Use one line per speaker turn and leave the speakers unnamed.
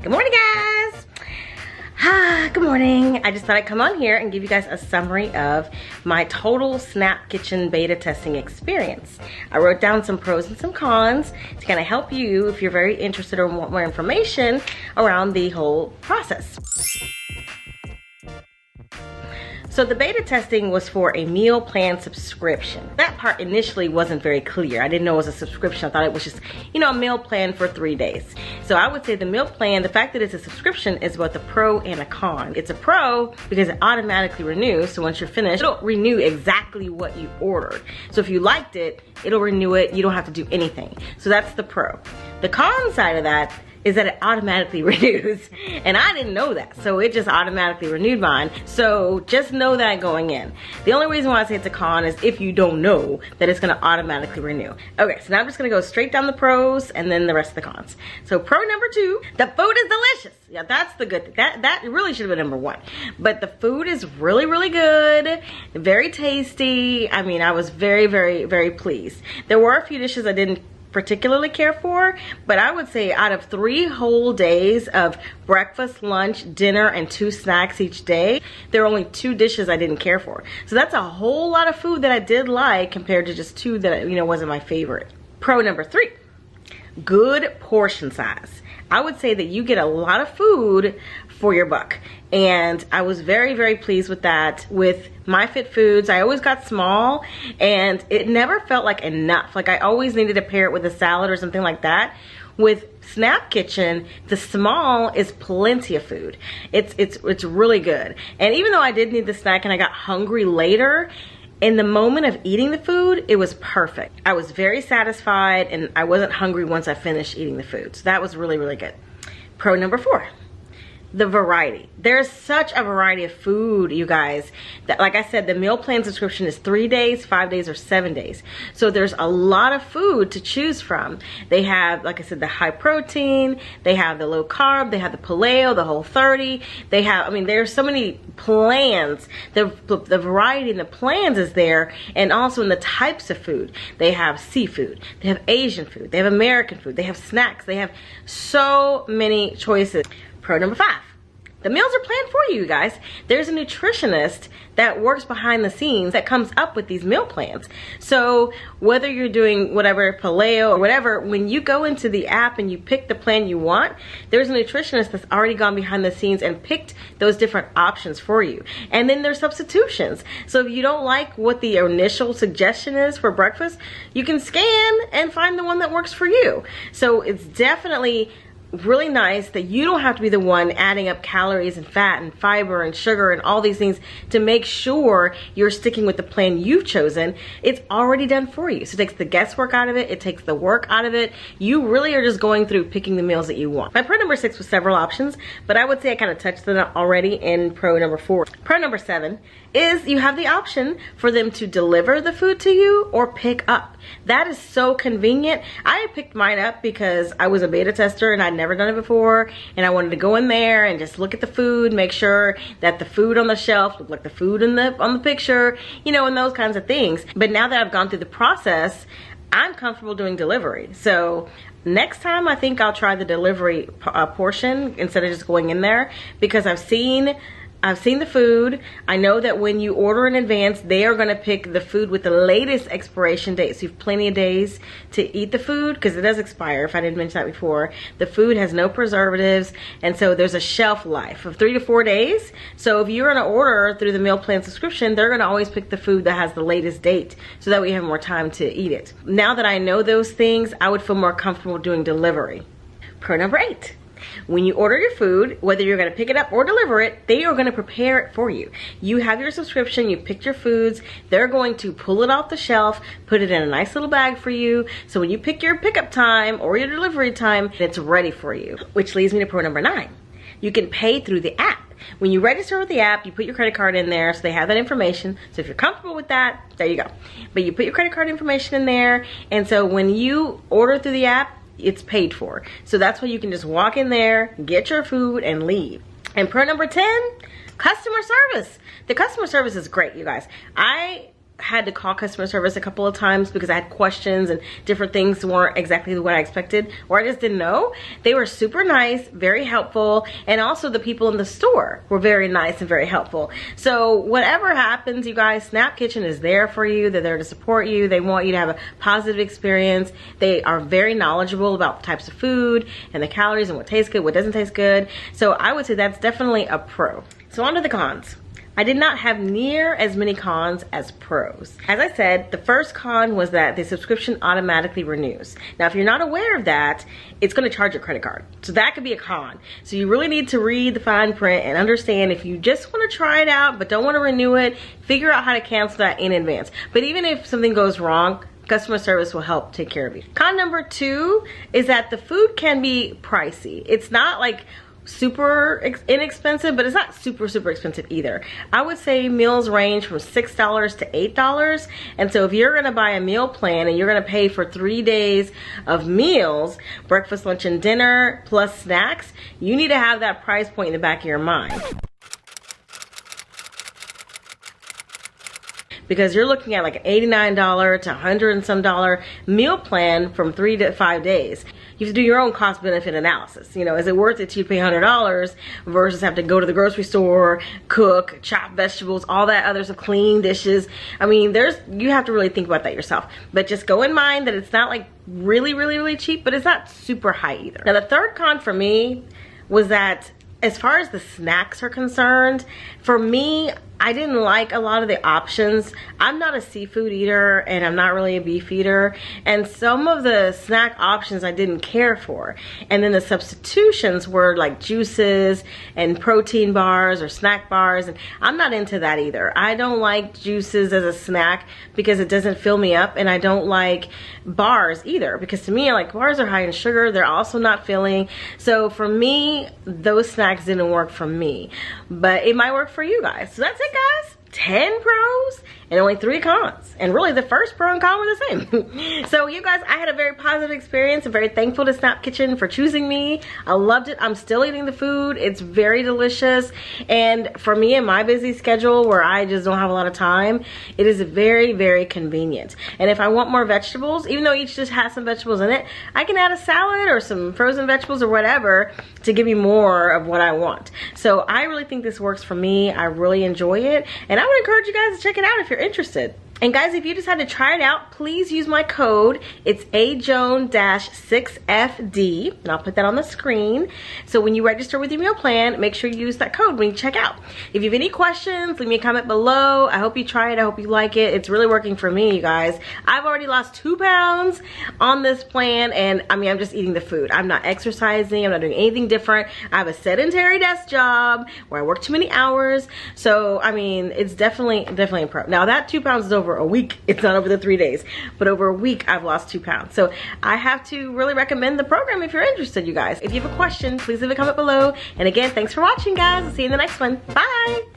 Good morning, guys. Good morning. I just thought I'd come on here and give you guys a summary of my total Snap Kitchen beta testing experience. I wrote down some pros and some cons to kind of help you if you're very interested or want more information around the whole process. So the beta testing was for a meal plan subscription. That part initially wasn't very clear. I didn't know it was a subscription. I thought it was just, you know, a meal plan for 3 days. So I would say the meal plan, the fact that it's a subscription is both a pro and a con. It's a pro because it automatically renews. So once you're finished, it'll renew exactly what you ordered. So if you liked it, it'll renew it. You don't have to do anything. So that's the pro. The con side of that is that it automatically renews. And I didn't know that. So it just automatically renewed mine. So just know that going in. The only reason why I say it's a con is if you don't know that it's gonna automatically renew. Okay, so now I'm just gonna go straight down the pros and then the rest of the cons. So pro number 2, the food is delicious. Yeah, that's the good thing. That really should have been number 1. But the food is really, really good. Very tasty. I mean, I was very, very, very pleased. There were a few dishes I didn't particularly care for, but I would say out of 3 whole days of breakfast, lunch, dinner, and 2 snacks each day, there are only 2 dishes I didn't care for. So that's a whole lot of food that I did like compared to just 2 that, you know, wasn't my favorite. Pro number 3, good portion size. I would say that you get a lot of food for your buck. And I was very, very pleased with that. With My Fit Foods, I always got small and it never felt like enough. Like I always needed to pair it with a salad or something like that. With Snap Kitchen, the small is plenty of food. It's really good. And even though I did need the snack and I got hungry later, in the moment of eating the food, it was perfect. I was very satisfied and I wasn't hungry once I finished eating the food. So that was really, really good. Pro number 4. The variety. There's such a variety of food, you guys, that, like I said, the meal plan subscription is 3 days, 5 days, or 7 days. So there's a lot of food to choose from. They have, like I said, the high protein, they have the low carb, they have the paleo, the Whole30. They have, I mean, there's so many plans. The variety in the plans is there, and also in the types of food. They have seafood, they have Asian food, they have American food, they have snacks, they have so many choices. Pro number 5. The meals are planned for you guys. There's a nutritionist that works behind the scenes that comes up with these meal plans. So whether you're doing whatever, paleo or whatever, when you go into the app and you pick the plan you want, there's a nutritionist that's already gone behind the scenes and picked those different options for you. And then there's substitutions. So if you don't like what the initial suggestion is for breakfast, you can scan and find the one that works for you. So it's definitely really nice that you don't have to be the one adding up calories and fat and fiber and sugar and all these things to make sure you're sticking with the plan you've chosen. It's already done for you. So it takes the guesswork out of it. It takes the work out of it. You really are just going through picking the meals that you want. My pro number 6 was several options, but I would say I kind of touched on it already in pro number 4. Pro number 7 is you have the option for them to deliver the food to you or pick up. That is so convenient. I picked mine up because I was a beta tester and I'd never done it before, and I wanted to go in there and just look at the food, make sure that the food on the shelf looked like the food on the picture, you know, and those kinds of things. But now that I've gone through the process, I'm comfortable doing delivery. So next time I think I'll try the delivery portion instead of just going in there, because I've seen the food. I know that when you order in advance, they are going to pick the food with the latest expiration date. So you have plenty of days to eat the food, because it does expire, if I didn't mention that before. The food has no preservatives, and so there's a shelf life of 3 to 4 days. So if you're going to order through the meal plan subscription, they're going to always pick the food that has the latest date so that we have more time to eat it. Now that I know those things, I would feel more comfortable doing delivery. Pro number 8. When you order your food, whether you're going to pick it up or deliver it, they are going to prepare it for you. You have your subscription, you picked your foods, they're going to pull it off the shelf, put it in a nice little bag for you, so when you pick your pickup time or your delivery time, it's ready for you. Which leads me to pro number 9. You can pay through the app. When you register with the app, you put your credit card in there, so they have that information. So if you're comfortable with that, there you go. But you put your credit card information in there, and so when you order through the app, it's paid for. So that's why you can just walk in there, get your food, and leave. And pro number 10, customer service. The customer service is great, you guys. I had to call customer service a couple of times because I had questions and different things weren't exactly what I expected, or I just didn't know. They were super nice, very helpful, and also the people in the store were very nice and very helpful. So whatever happens, you guys, Snap Kitchen is there for you. They're there to support you. They want you to have a positive experience. They are very knowledgeable about the types of food and the calories and what tastes good, what doesn't taste good. So I would say that's definitely a pro. So on to the cons. I did not have near as many cons as pros. As I said, the first con was that the subscription automatically renews. Now, if you're not aware of that, it's gonna charge your credit card. So that could be a con. So you really need to read the fine print and understand if you just wanna try it out but don't wanna renew it, figure out how to cancel that in advance. But even if something goes wrong, customer service will help take care of you. Con number 2 is that the food can be pricey. It's not like super inexpensive, but it's not super expensive either. I would say meals range from $6 to $8. And so if you're gonna buy a meal plan and you're gonna pay for 3 days of meals, breakfast, lunch, and dinner, plus snacks, you need to have that price point in the back of your mind. Because you're looking at like an $89 to $100 and some meal plan from 3 to 5 days. You have to do your own cost benefit analysis. You know, is it worth it to you to pay $100 versus have to go to the grocery store, cook, chop vegetables, all that other stuff, clean dishes? I mean, you have to really think about that yourself. But just go in mind that it's not like really cheap, but it's not super high either. Now the third con for me was that as far as the snacks are concerned, for me, I didn't like a lot of the options. I'm not a seafood eater and I'm not really a beef eater, and some of the snack options I didn't care for. And then the substitutions were like juices and protein bars or snack bars, and I'm not into that either. I don't like juices as a snack because it doesn't fill me up, and I don't like bars either because to me, like, bars are high in sugar. They're also not filling. So for me, those snacks didn't work for me, but it might work for you guys. So that's it, guys. 10 pros and only 3 cons, and really the first pro and con were the same. So you guys, I had a very positive experience. I'm very thankful to Snap Kitchen for choosing me. I loved it. I'm still eating the food. It's very delicious, and for me and my busy schedule where I just don't have a lot of time, it is very convenient. And if I want more vegetables, even though each just has some vegetables in it, I can add a salad or some frozen vegetables or whatever to give me more of what I want. So I really think this works for me. I really enjoy it, and I would encourage you guys to check it out if you're interested. And guys, if you decide to try it out, please use my code. It's AJOAN-6FD, and I'll put that on the screen. So when you register with your meal plan, make sure you use that code when you check out. If you have any questions, leave me a comment below. I hope you try it. I hope you like it. It's really working for me, you guys. I've already lost 2 pounds on this plan, and I mean, I'm just eating the food. I'm not exercising. I'm not doing anything different. I have a sedentary desk job where I work too many hours. So, I mean, it's definitely a pro. Now, that 2 pounds is over a week. It's not over the 3 days, but over a week I've lost 2 pounds. So I have to really recommend the program if you're interested, you guys. If you have a question, please leave a comment below. And again, thanks for watching, guys. I'll see you in the next one. Bye.